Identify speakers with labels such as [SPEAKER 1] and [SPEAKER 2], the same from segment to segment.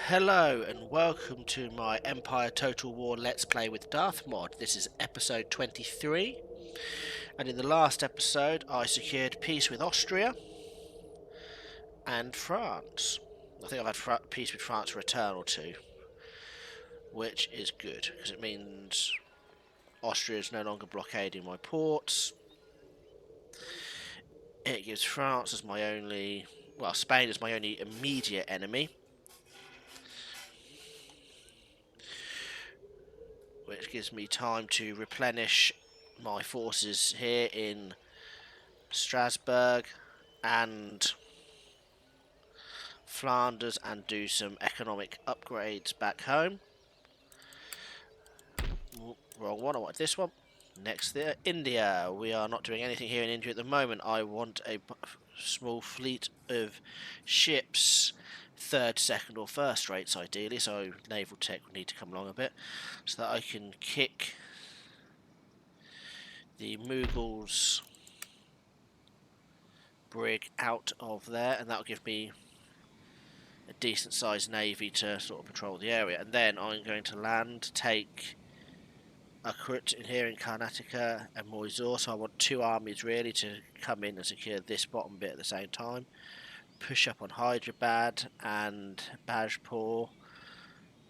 [SPEAKER 1] Hello and welcome to my Empire Total War Let's Play with DarthMod. This is episode 23, and in the last episode I secured peace with Austria and France. I think I've had peace with France for a turn or two, which is good because it means Austria is no longer blockading my ports. It gives France as my only, well, Spain is my only immediate enemy, which gives me time to replenish my forces here in Strasbourg and Flanders and do some economic upgrades back home. Wrong one, I wanted this one. Next there, India. We are not doing anything here in India at the moment. I want a small fleet of ships, third, second or first rates ideally, so naval tech will need to come along a bit, so that I can kick the Mughals brig out of there, and that'll give me a decent sized navy to sort of patrol the area. And then I'm going to land, take Akut in here in Karnataka and Mysore, so I want two armies really to come in and secure this bottom bit at the same time. Push up on Hyderabad and Bajpur,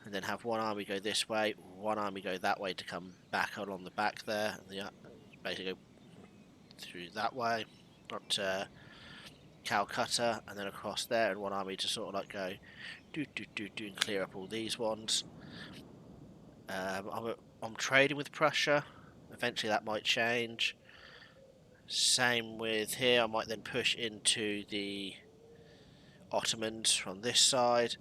[SPEAKER 1] and then have one army go this way, one army go that way to come back along the back there, and basically go through that way up to Calcutta and then across there, and one army to sort of like go and clear up all these ones. I'm trading with Prussia. Eventually that might change. Same with here. I might then push into the Ottomans from this side.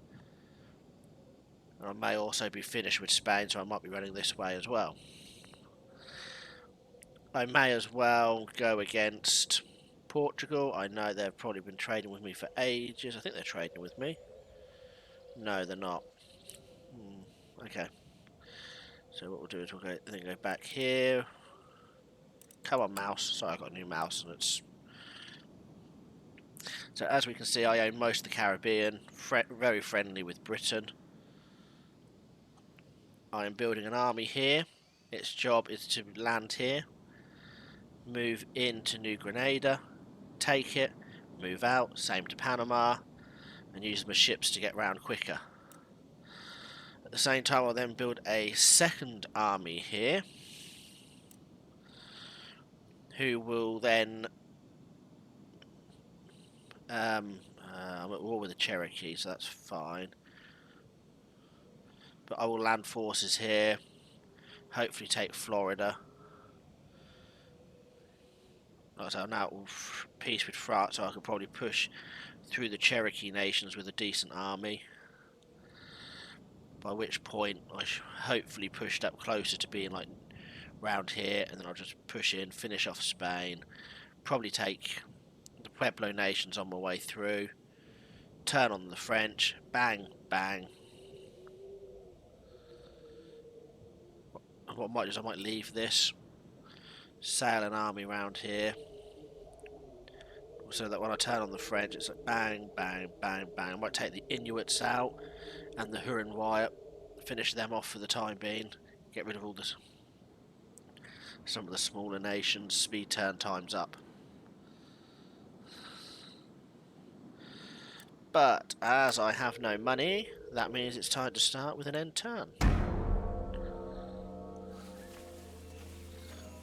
[SPEAKER 1] And I may also be finished with Spain, so I might be running this way as well. I may as well go against Portugal. I know they've probably been trading with me for ages. I think they're trading with me. No, they're not. Okay. So what we'll do is we'll go back here. Come on, mouse. Sorry, I've got a new mouse and it's... So as we can see, I own most of the Caribbean. Very friendly with Britain. I am building an army here. Its job is to land here, move into New Grenada, take it, move out, same to Panama, and use my ships to get round quicker. At the same time, I'll then build a second army here, who will then... I'm at war with the Cherokee, so that's fine. But I will land forces here, hopefully take Florida. Like I said, I'm now at peace with France, so I could probably push through the Cherokee nations with a decent army. By which point I hopefully pushed up closer to being like round here, and then I'll just push in, finish off Spain, probably take the Pueblo nations on my way through, turn on the French, bang, bang. What I might do is I might leave this, sail an army around here, so that when I turn on the French it's like bang, bang, bang, bang. I might take the Inuits out and the Huron Wyatt, finish them off for the time being, get rid of all this, some of the smaller nations, speed turn times up. But as I have no money, that means it's time to start with an end turn.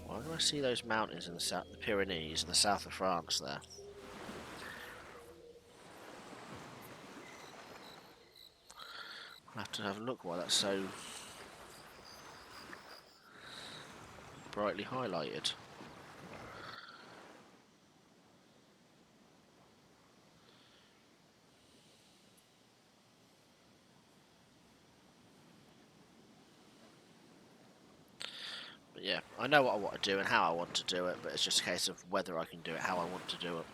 [SPEAKER 1] Why do I see those mountains in the south, the Pyrenees in the south of France there? I'll have to have a look why that's so brightly highlighted. But yeah, I know what I want to do and how I want to do it, but it's just a case of whether I can do it how I want to do it.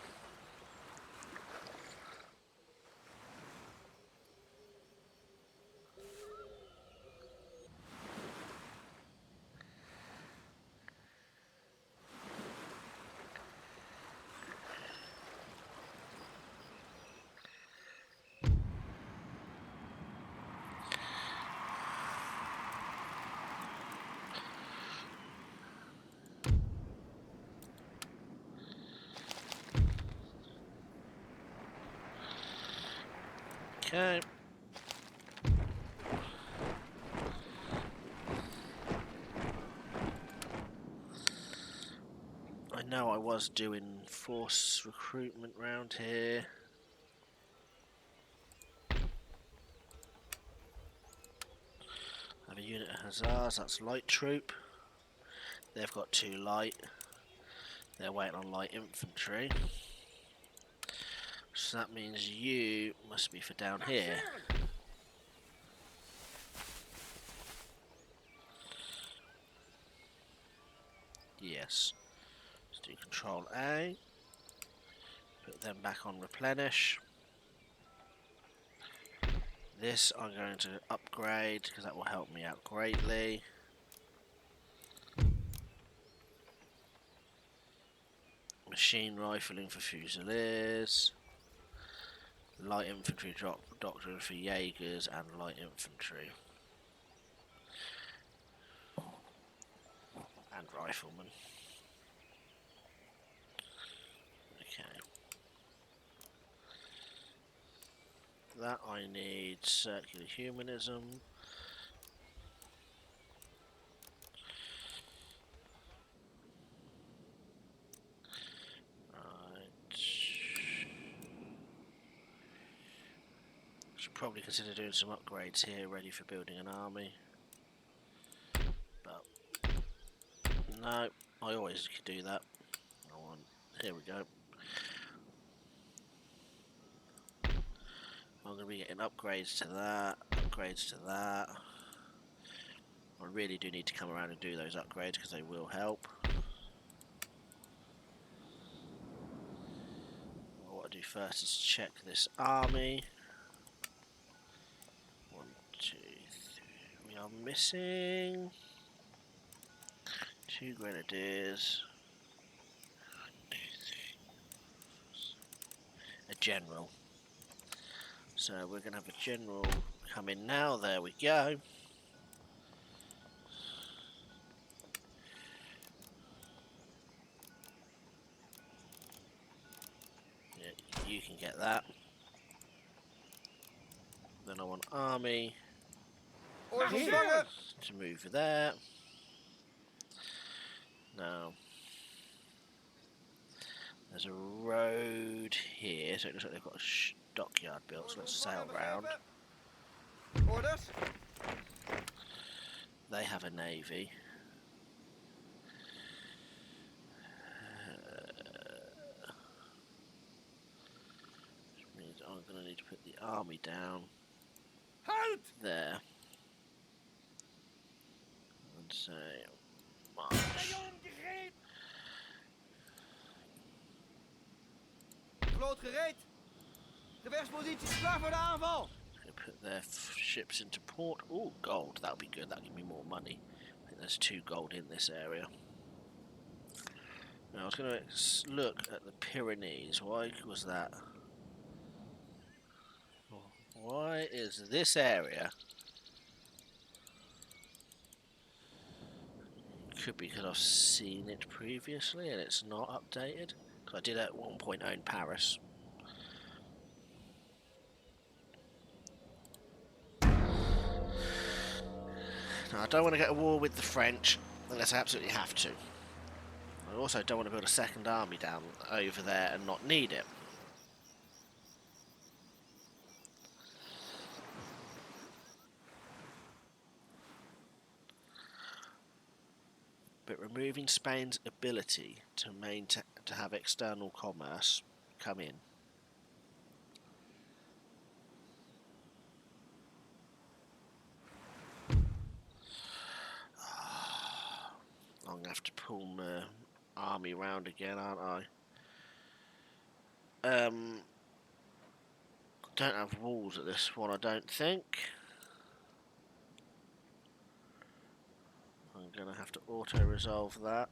[SPEAKER 1] Okay. I know I was doing force recruitment round here. I have a unit of hussars, that's light troop. They've got 2 light. They're waiting on light infantry. So that means you must be for down here. Yes. Let's do Control A. Put them back on replenish. This I'm going to upgrade because that will help me out greatly. Machine rifling for fusiliers. Light infantry doctrine for Jaegers and light infantry. And riflemen. Okay. That I need circular humanism. Right. Should probably consider doing some upgrades here, ready for building an army. But no, I always could do that. Here we go. I'm going to be getting upgrades to that, upgrades to that. I really do need to come around and do those upgrades because they will help. What I do first is check this army. 1, 2, 3. We are missing 2 grenadiers. 1, 2, 3. A general. So we're going to have a general come in now. There we go. Yeah, you can get that. Then I want army to move there. Now there's a road here, so it looks like they've got a dockyard built, so let's sail round.
[SPEAKER 2] Orders?
[SPEAKER 1] They have a navy. Which means I'm going to need to put the army down there. And say, march.
[SPEAKER 2] Vloot gereed. Gevechtsposities klaar voor de aanval.
[SPEAKER 1] Put their ships into port. Oh, gold. That'll be good. That'll give me more money. I think there's 2 gold in this area. Now I was going to look at the Pyrenees. Why was that? Why is this area? Could be because I've seen it previously and it's not updated. Because I did at one point own Paris. Now I don't want to get a war with the French unless I absolutely have to. I also don't want to build a second army down over there and not need it. But removing Spain's ability to have external commerce come in. I'm going to have to pull my army round again, aren't I? Don't have walls at this one, I don't think. I'm going to have to auto-resolve that.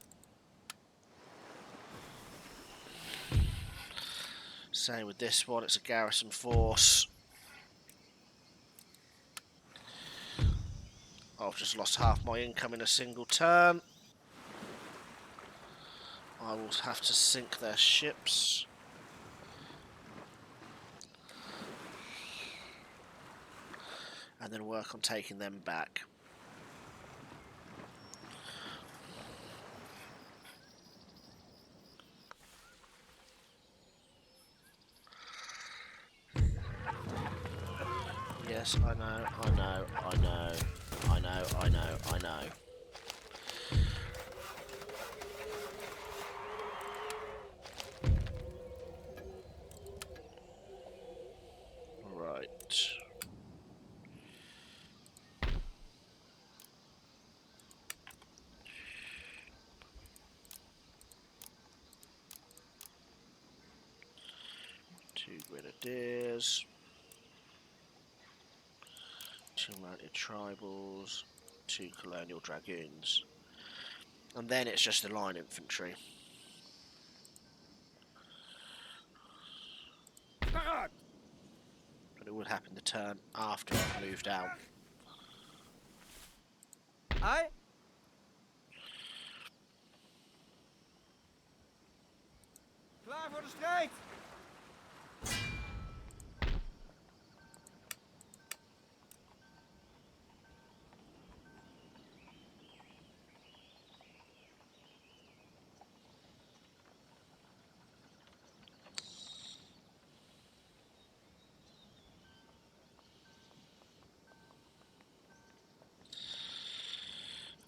[SPEAKER 1] Same with this one, it's a garrison force. I've just lost half my income in a single turn. I will have to sink their ships. and then work on taking them back. Yes, I know. Right. Two grenadiers. Two mounted tribals. Two colonial dragoons. And then it's just the line infantry.
[SPEAKER 2] Karat!
[SPEAKER 1] But it would happen the turn after I've moved out.
[SPEAKER 2] Aye? Klaar voor de strijd!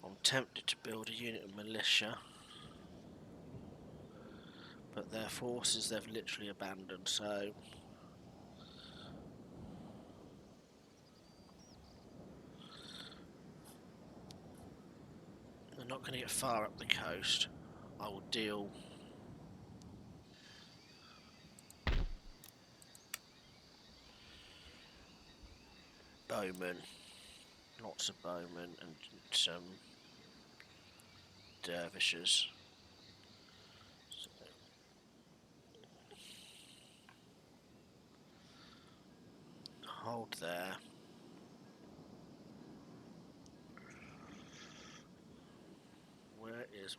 [SPEAKER 1] I'm tempted to build a unit of militia, but their forces they've literally abandoned, so they're not going to get far up the coast. I will deal bowmen, lots of bowmen and some dervishes. So, hold there. Where is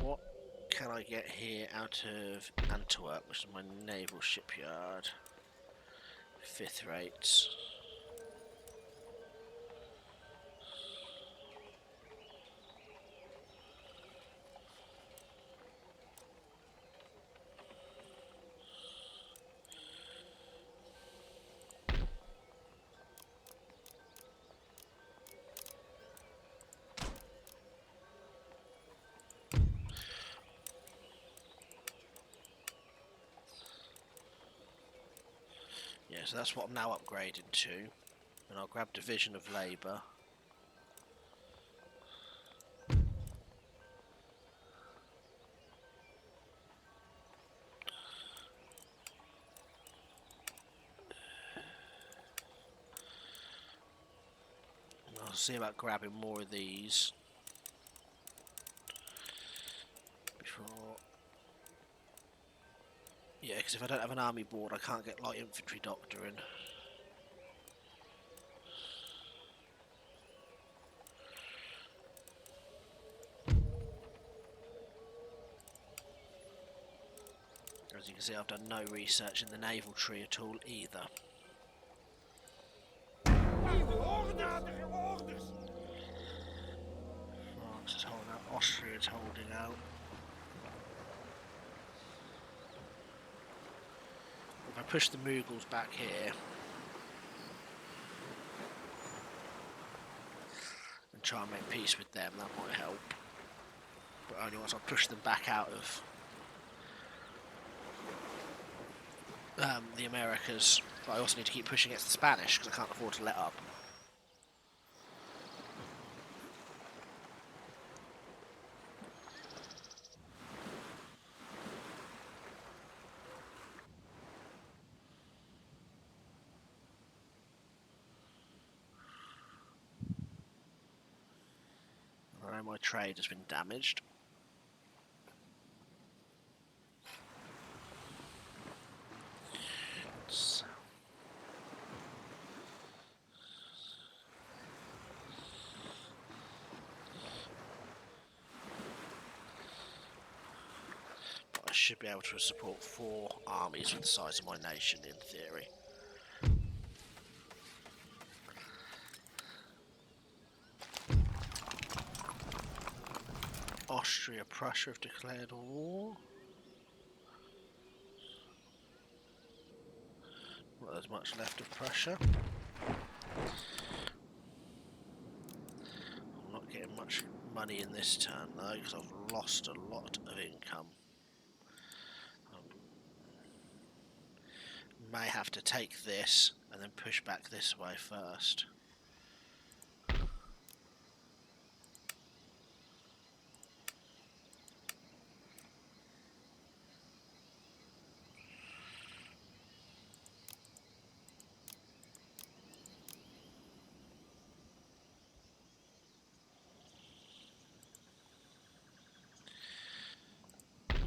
[SPEAKER 1] what can I get here out of Antwerp, which is my naval shipyard? 5th rates. Yeah, so that's what I'm now upgrading to. And I'll grab Division of Labour. And I'll see about grabbing more of these before. Yeah, because if I don't have an army board, I can't get light infantry doctoring. As you can see, I've done no research in the naval tree at all either. France is holding out, Austria is holding out. If I push the Mughals back here and try and make peace with them, that might help. But only once I push them back out of the Americas. But I also need to keep pushing against the Spanish because I can't afford to let up. I know my trade has been damaged. So. should be able to support 4 armies with the size of my nation in theory. Austria, Prussia have declared war. Not there's much left of Prussia. I'm not getting much money in this turn though, because I've lost a lot of income. May have to take this and then push back this way first.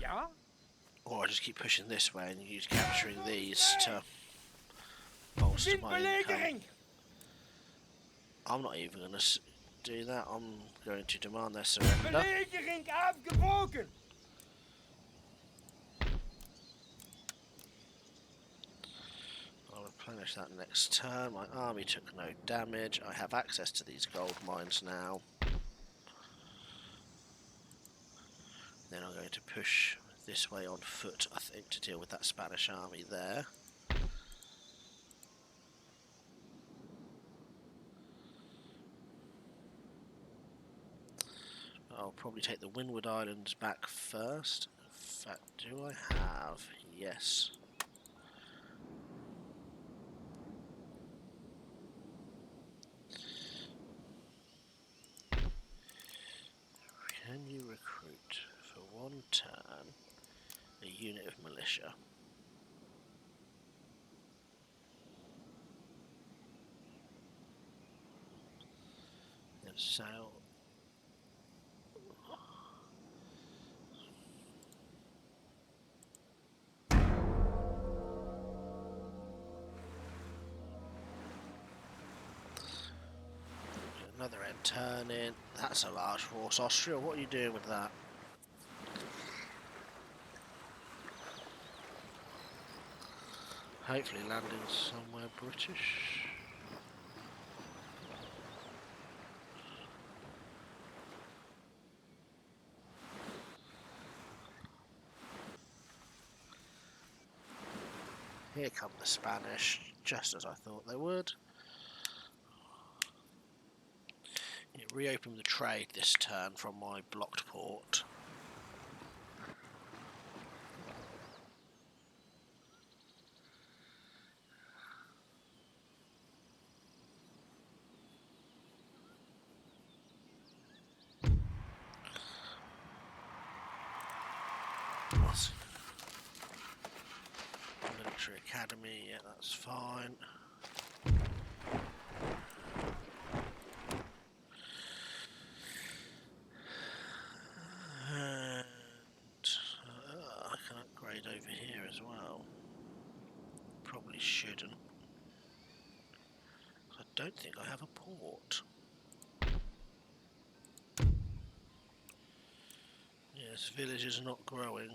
[SPEAKER 2] Ja?
[SPEAKER 1] Or I just keep pushing this way and use capturing these to bolster my income. I'm not even going to do that. I'm going to demand their surrender.
[SPEAKER 2] Belegering afgebroken!
[SPEAKER 1] I'll replenish that next turn. My army took no damage. I have access to these gold mines now. Then I'm going to push this way on foot, I think, to deal with that Spanish army there. I'll probably take the Windward Islands back first. In fact, do I have? Yes. Can you recruit for 1 turn a unit of militia? Then sail. Another end turn in. That's a large force. Austria, what are you doing with that? Hopefully landing somewhere British. Here come the Spanish, just as I thought they would. It reopened the trade this turn from my blocked port. Military Academy, yeah, that's fine. And I can upgrade over here as well. Probably shouldn't. I don't think I have a port. Yes, village is not growing.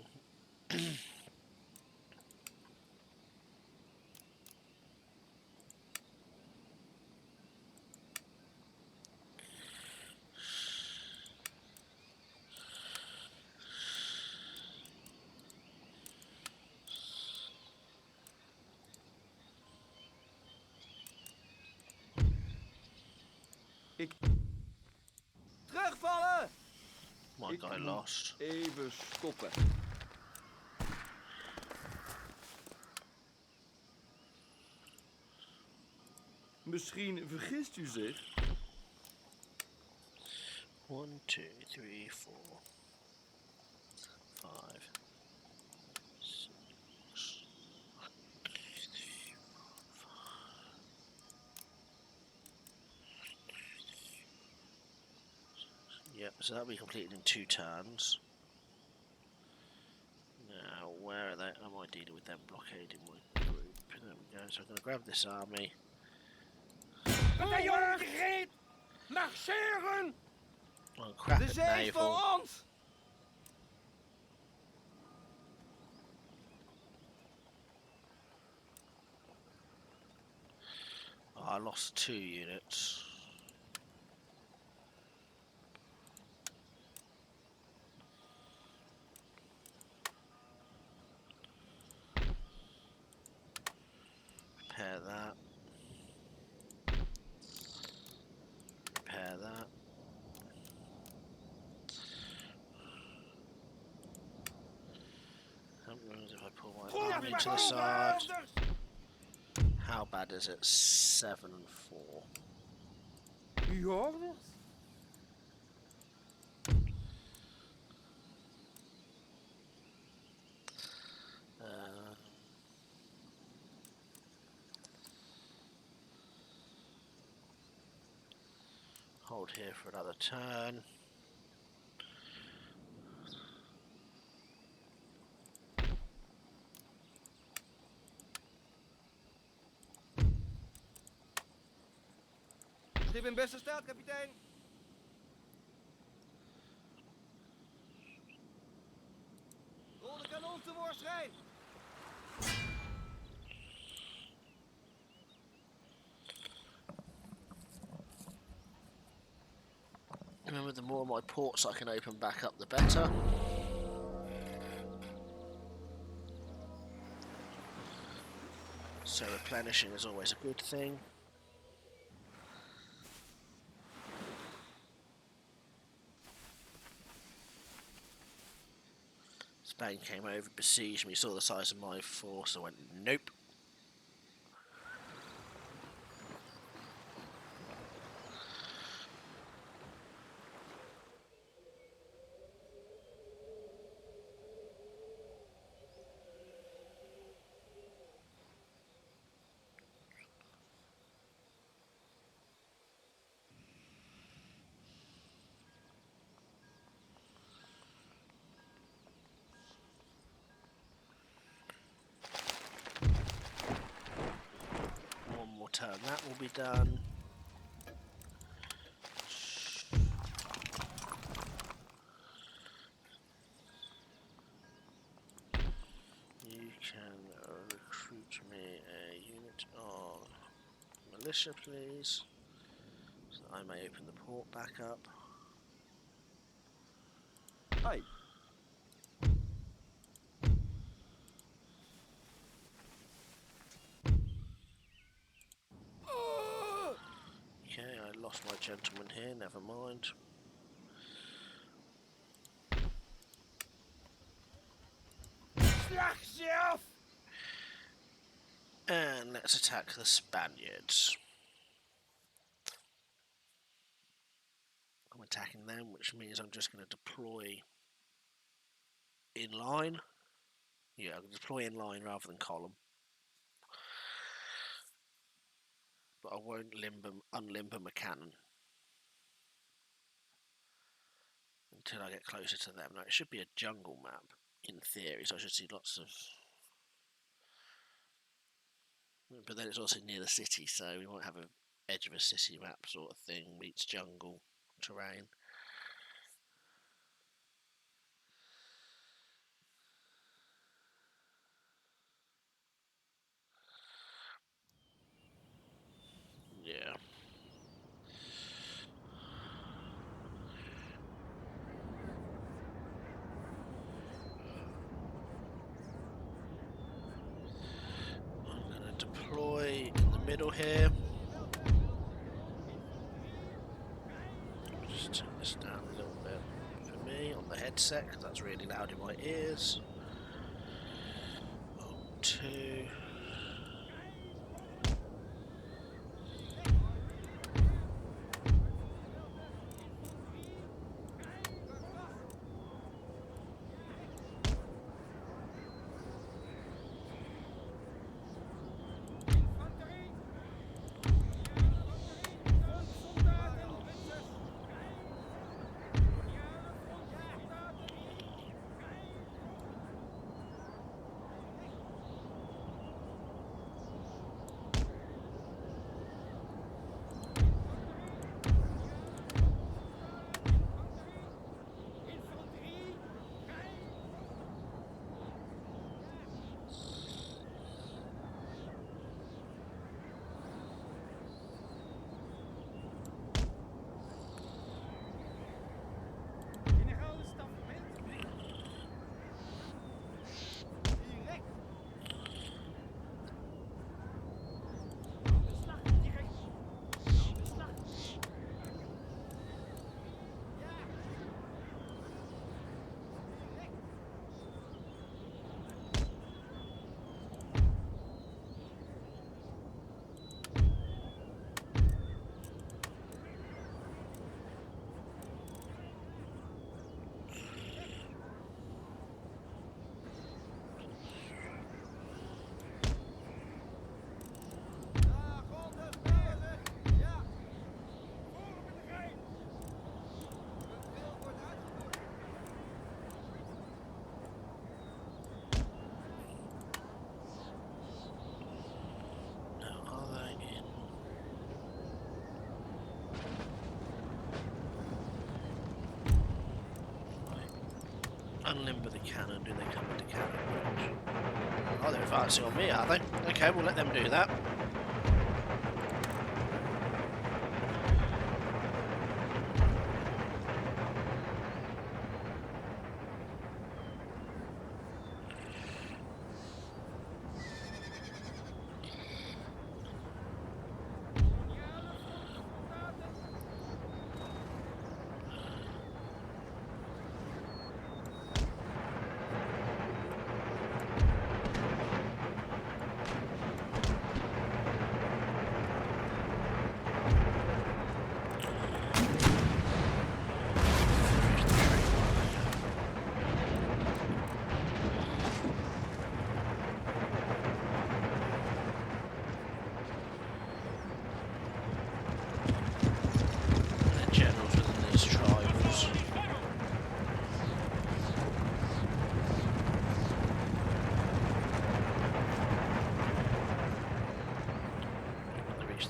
[SPEAKER 2] Terugvallen!
[SPEAKER 1] My guy lost.
[SPEAKER 2] Even stoppen. Misschien vergist u zich.
[SPEAKER 1] 1, 2, 3, 4, 5, 6. Yep, so that'll be completed in 2 turns. Now, where are they? Am I dealing with them blockading my group? There we go. So I'm going to grab this army.
[SPEAKER 2] Bataillon gereed! Marcheren!
[SPEAKER 1] Oh, crap
[SPEAKER 2] De
[SPEAKER 1] at
[SPEAKER 2] zee is voor
[SPEAKER 1] naval.
[SPEAKER 2] ons!
[SPEAKER 1] I lost 2 units. Repair that. Repair that. If I pull my army to the side. How bad is it? 7 and 4.
[SPEAKER 2] Uw orders?
[SPEAKER 1] Hold here for another turn.
[SPEAKER 2] Schip in beste staat, kapitein. Rol de kanon tevoorschijn.
[SPEAKER 1] Remember, the more of my ports I can open back up, the better. So replenishing is always a good thing. Spain came over, besieged me, saw the size of my force, and went, nope. One more turn, that will be done. You can recruit me a unit of militia, please, so that I may open the port back up.
[SPEAKER 2] Hi.
[SPEAKER 1] Okay, I lost my gentleman here, never mind.
[SPEAKER 2] Slag ze af!
[SPEAKER 1] And let's attack the Spaniards. I'm attacking them, which means I'm just going to deploy in line. Yeah, I'm going to deploy in line rather than column. But I won't unlimber my cannon until I get closer to them. Now, it should be a jungle map, in theory, so I should see lots of... But then it's also near the city, so we won't have an edge of a city map sort of thing, meets jungle terrain. Yeah. I'm going to deploy in the middle here. Just turn this down a little bit for me on the headset, because that's really loud in my ears. 1, 2. Unlimber the cannon. Do they come into cannon range? Oh, they're advancing on me, are they? Okay, we'll let them do that.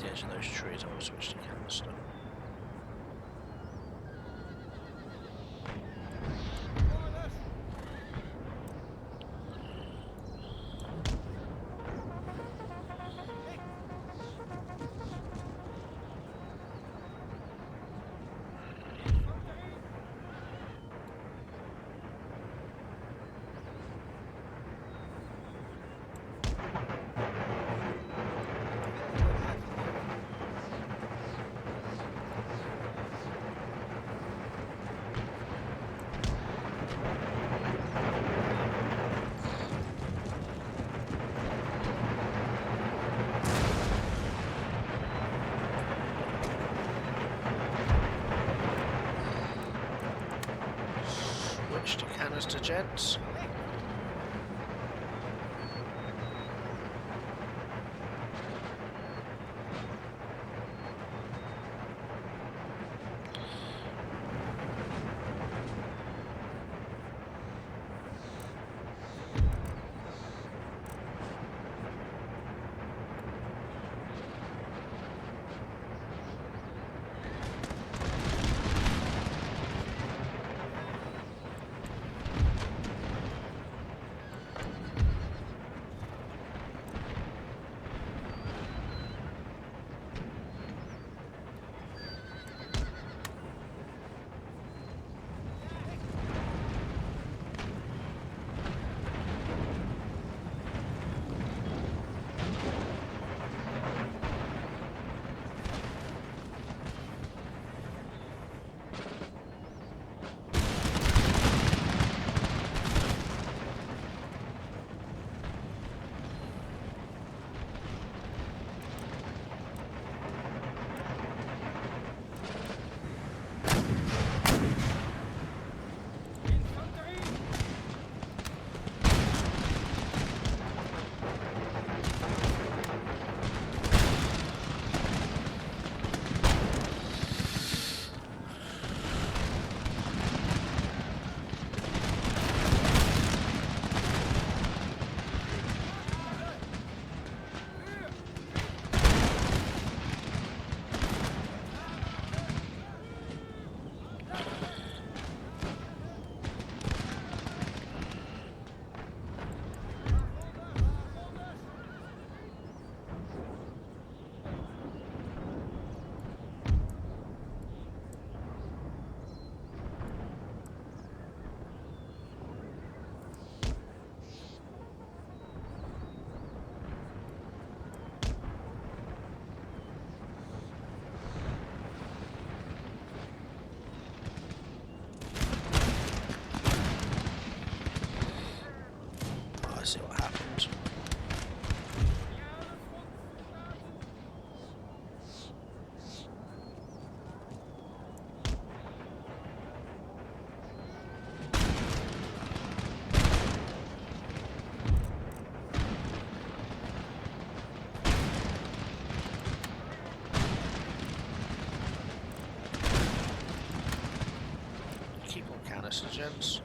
[SPEAKER 1] The edge of those trees, I will switch to canister. Switch to canister, gents. See what happens. Keep on canister, gents.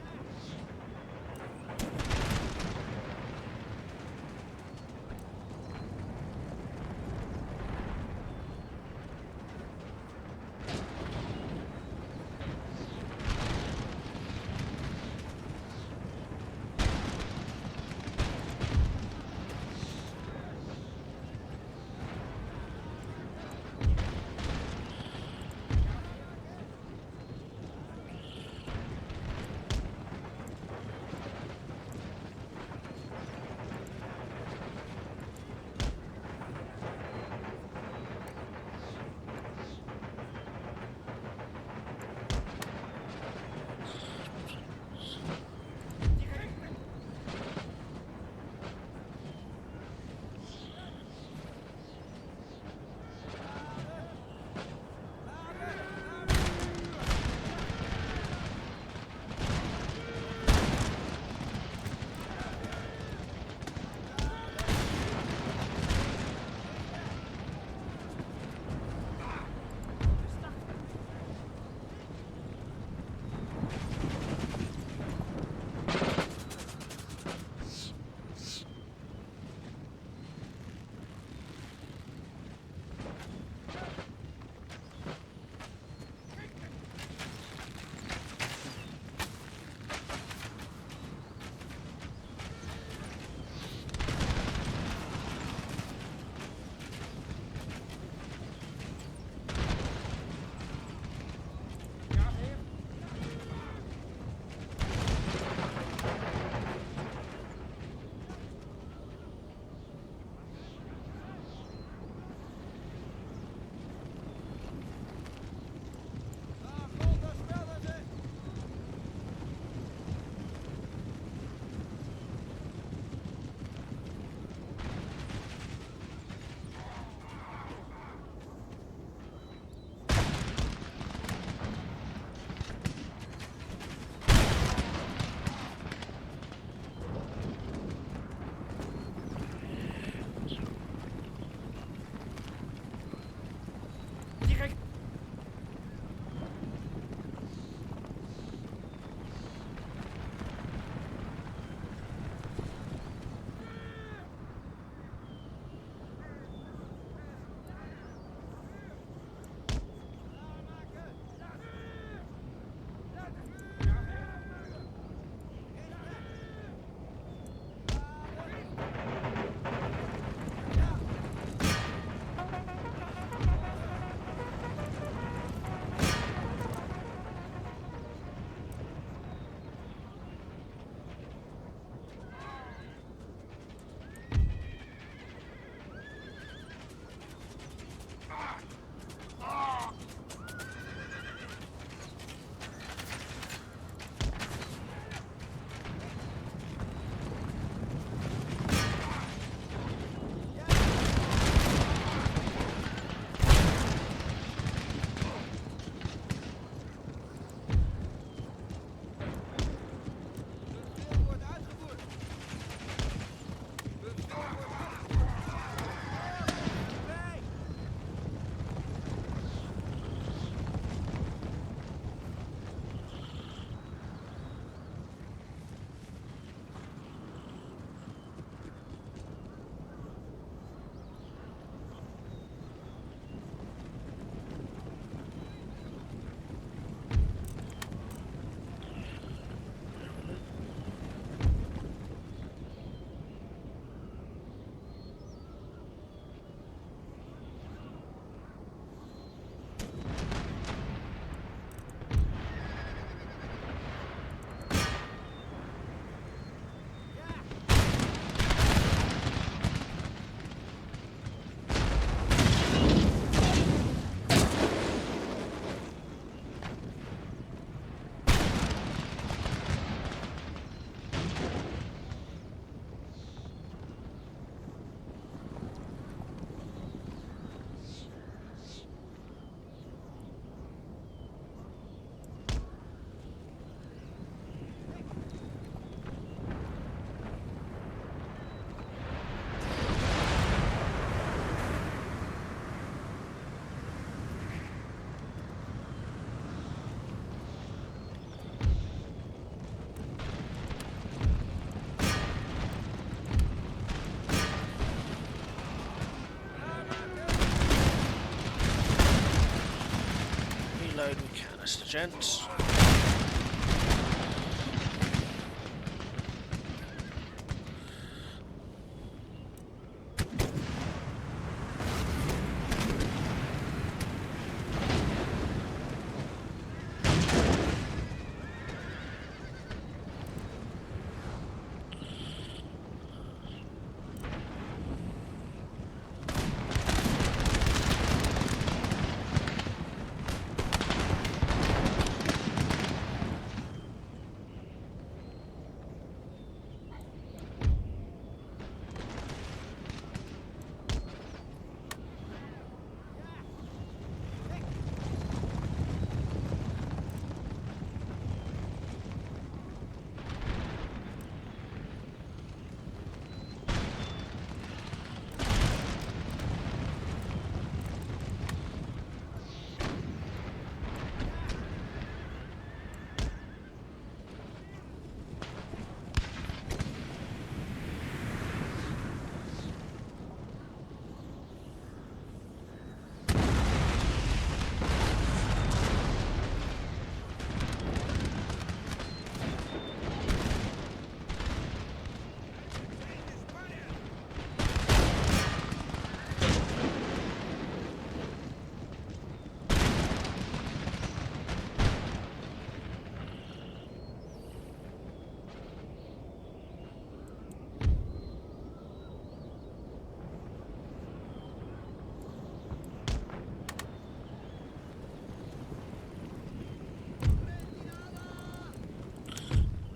[SPEAKER 1] Mr. Gents.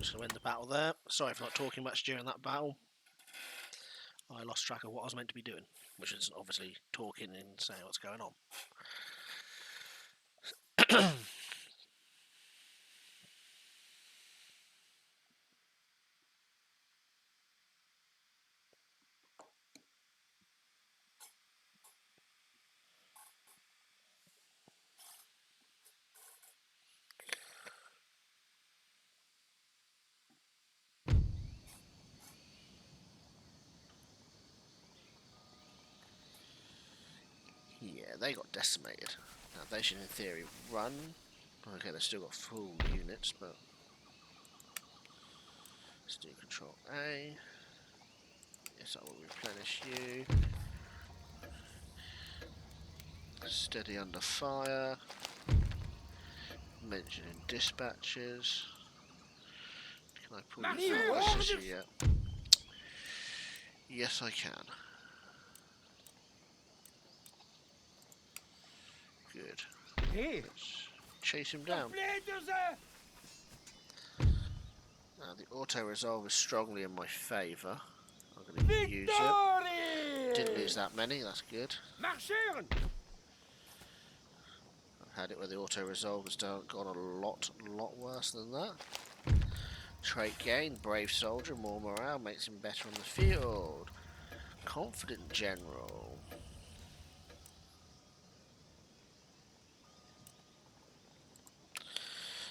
[SPEAKER 1] Just going to end the battle there. Sorry for not talking much during that battle. I lost track of what I was meant to be doing, which is obviously talking and saying what's going on. Yeah, they got decimated. Now they should in theory run. Okay, they've still got full units, but let's do Control A. Yes, I will replenish you. Steady under fire. Mentioning dispatches. Can I pull you out of this yet? Yes, I can. Good.
[SPEAKER 2] Hey.
[SPEAKER 1] Let's chase him down. Now the auto resolve is strongly in my favour. I'm going to use it. Didn't lose that many, that's good.
[SPEAKER 2] Marcheren!
[SPEAKER 1] I've had it where the auto resolve has gone a lot worse than that. Trait gain, brave soldier, more morale, makes him better on the field. Confident general.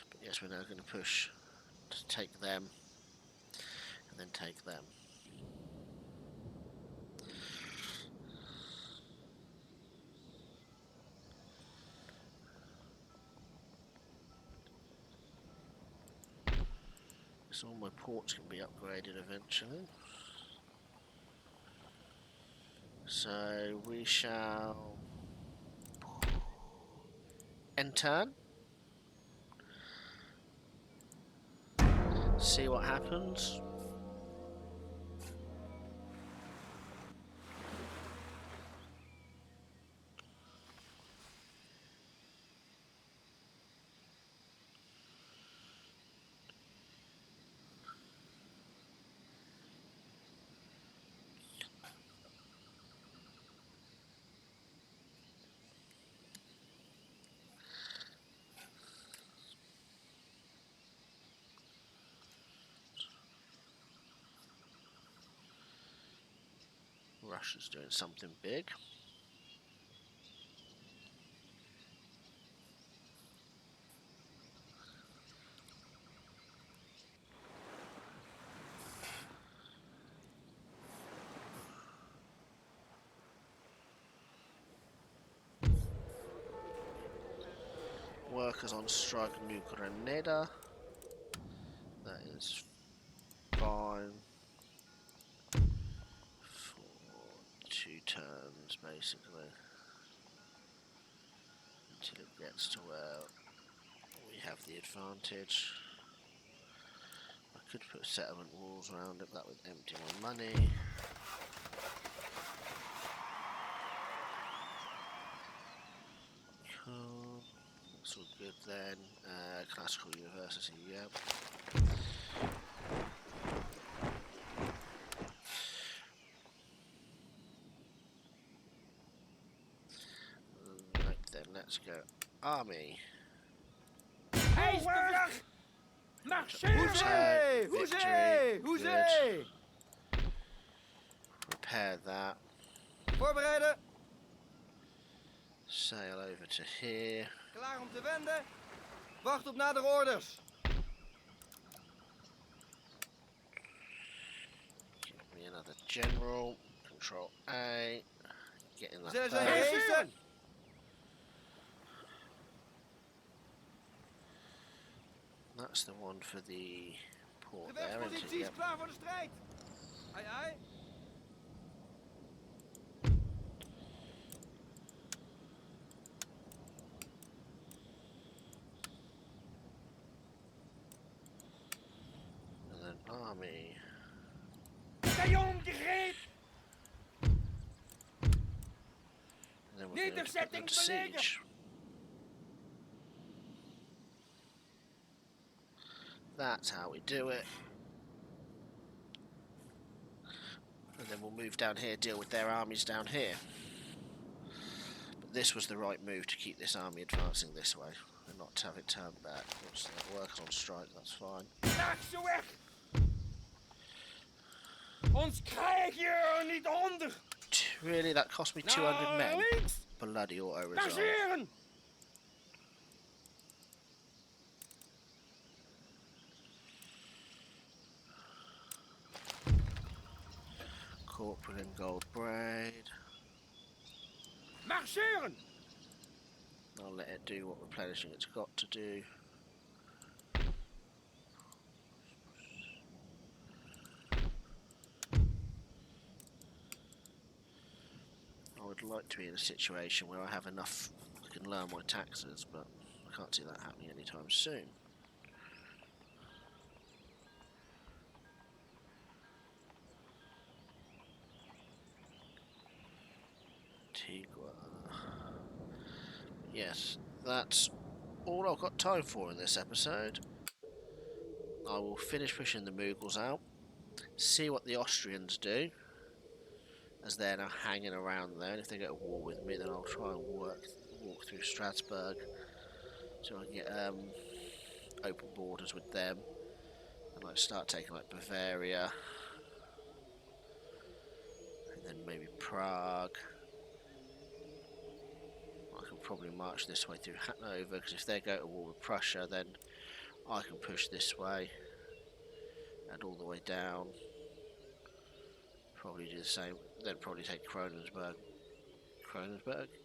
[SPEAKER 1] But yes, we're now going to push to take them and then take them. So all my ports can be upgraded eventually. So we shall end turn. See what happens. Russia's doing something big. workers on strike New Granada. That is fine. For 2 turns, basically. Until it gets to where we have the advantage. I could put settlement walls around it, that would empty my money. Cool. That's all good then. Classical University, yep. Right then, let's go. Army.
[SPEAKER 2] Hij is de vlag! Hoezee! Hoezee! Hoezee!
[SPEAKER 1] Repair that.
[SPEAKER 2] Voorbereiden.
[SPEAKER 1] Sail over to here.
[SPEAKER 2] Klaar om te wenden. Wacht op nadere orders.
[SPEAKER 1] Give me another general. Control A. Get in that
[SPEAKER 2] Zullen ze
[SPEAKER 1] boat.
[SPEAKER 2] heesen?
[SPEAKER 1] That's the one for the port there, isn't it?
[SPEAKER 2] Gevechtsposities
[SPEAKER 1] Yep.
[SPEAKER 2] klaar voor de strijd. Ai ai.
[SPEAKER 1] And then army.
[SPEAKER 2] Kajon gereed.
[SPEAKER 1] And then we're going to put them
[SPEAKER 2] Nederzetting
[SPEAKER 1] to siege.
[SPEAKER 2] belegen.
[SPEAKER 1] That's how we do it. And then we'll move down here, deal with their armies down here. But this was the right move to keep this army advancing this way and not to have it turned back. Once that works on strike, that's fine.
[SPEAKER 2] Laag ze weg. Ons krijg je er niet onder.
[SPEAKER 1] Really, that cost me 200 men?
[SPEAKER 2] Links.
[SPEAKER 1] Bloody auto-resolve.
[SPEAKER 2] Marcheren.
[SPEAKER 1] Corporal in gold braid.
[SPEAKER 2] Marcheren.
[SPEAKER 1] I'll let it do what replenishing it's got to do. I would like to be in a situation where I have enough I can learn my taxes, but I can't see that happening anytime soon. Yes, that's all I've got time for in this episode. I will finish pushing the Mughals out, see what the Austrians do, as they're now hanging around there, and if they go to war with me, then I'll try and walk through Strasbourg, so I can get open borders with them, and like start taking like Bavaria, and then maybe Prague. I can probably march this way through Hanover, because if they go to war with Prussia, then I can push this way and all the way down. Probably do the same. Then probably take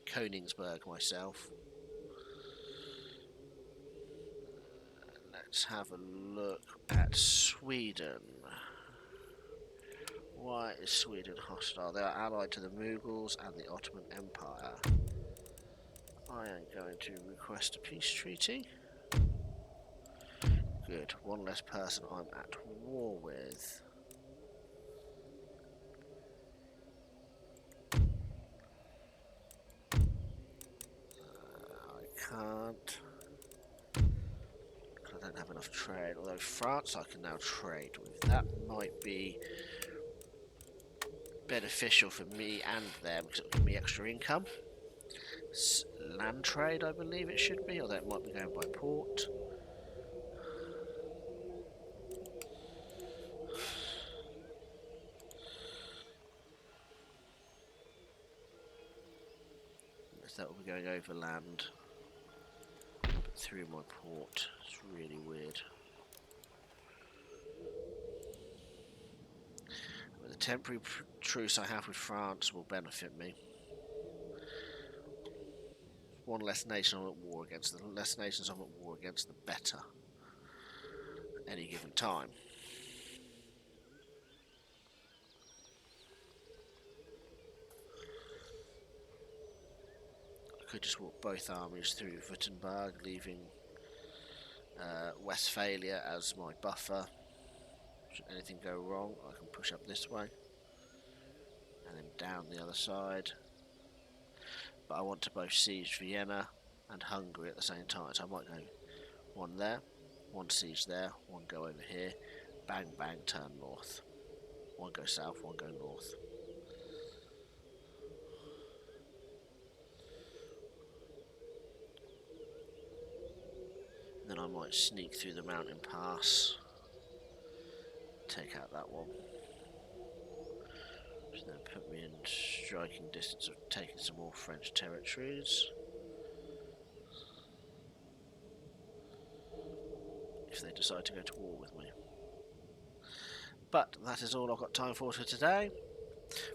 [SPEAKER 1] Königsberg myself. Let's have a look at Sweden. Why is Sweden hostile? They are allied to the Mughals and the Ottoman Empire. I am going to request a peace treaty. Good. One less person I'm at war with. I can't. I don't have enough trade. Although France I can now trade with. That might be beneficial for me and them because it'll give me extra income. Land trade, I believe it should be, although it might be going by port. That will be going overland, but through my port. It's really weird. But the temporary truce I have with France will benefit me. one less nation I'm at war against. The less nations I'm at war against, the better. At any given time. I could just walk both armies through Württemberg, leaving Westphalia as my buffer. Should anything go wrong, I can push up this way and then down the other side. But I want to both siege Vienna and Hungary at the same time, so I might go one there, one siege there, one go over here, bang bang, turn north. One go south, one go north. Then I might sneak through the mountain pass, take out that one. Which then put me in striking distance of taking some more French territories. If they decide to go to war with me. But that is all I've got time for today.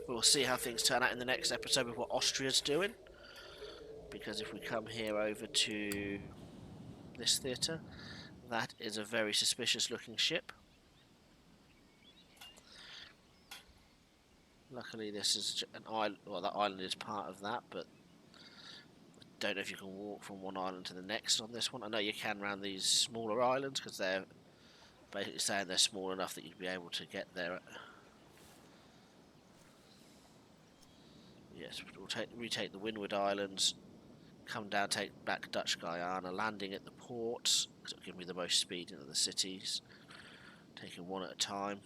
[SPEAKER 1] We'll see how things turn out in the next episode with what Austria's doing. Because if we come here over to this theatre, that is a very suspicious looking ship. Luckily this is an island, well that island is part of that, but I don't know if you can walk from one island to the next on this one. I know you can around these smaller islands because they're basically saying they're small enough that you'd be able to get there. Yes, we'll retake the Windward Islands, come down, take back Dutch Guyana, landing at the ports, because it'll give me the most speed into the cities, taking one at a time.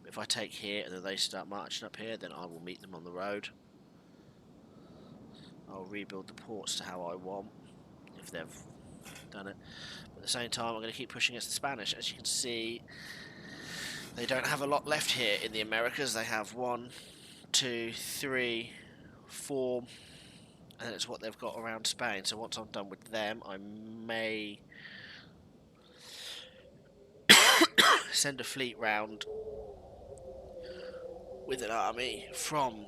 [SPEAKER 1] But if I take here and then they start marching up here, then I will meet them on the road. I'll rebuild the ports to how I want, if they've done it. But at the same time, I'm going to keep pushing against the Spanish. As you can see, they don't have a lot left here in the Americas. They have 1, 2, 3, 4, and it's what they've got around Spain. So once I'm done with them, I may send a fleet round with an army from,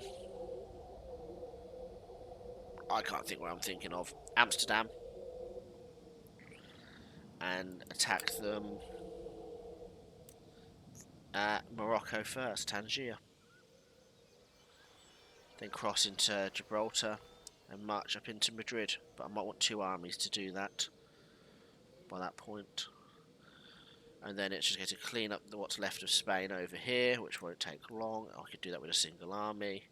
[SPEAKER 1] I can't think where I'm thinking of, Amsterdam, and attack them at Morocco first, Tangier. Then cross into Gibraltar and march up into Madrid. But I might want 2 armies to do that by that point. And then it's just going to clean up what's left of Spain over here, which won't take long. I could do that with a single army.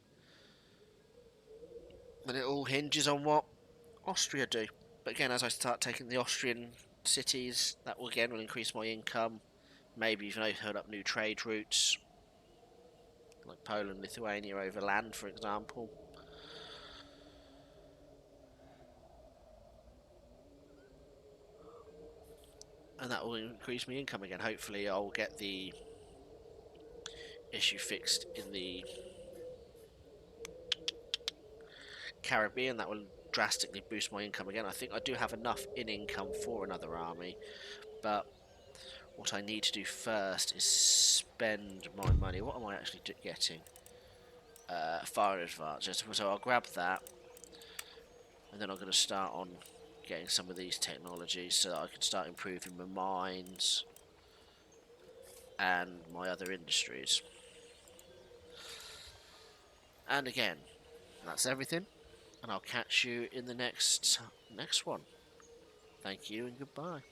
[SPEAKER 1] But it all hinges on what Austria do. But again, as I start taking the Austrian cities, that will again increase my income. Maybe even open up new trade routes, like Poland, Lithuania over land, for example. And that will increase my income again. Hopefully I'll get the issue fixed in the Caribbean. That will drastically boost my income again. I think I do have enough in income for another army, but what I need to do first is spend my money. What am I actually getting? Fire advantage. So I'll grab that, and then I'm going to start on getting some of these technologies so that I can start improving my mines and my other industries. And again, that's everything, and I'll catch you in the next one. Thank you and goodbye.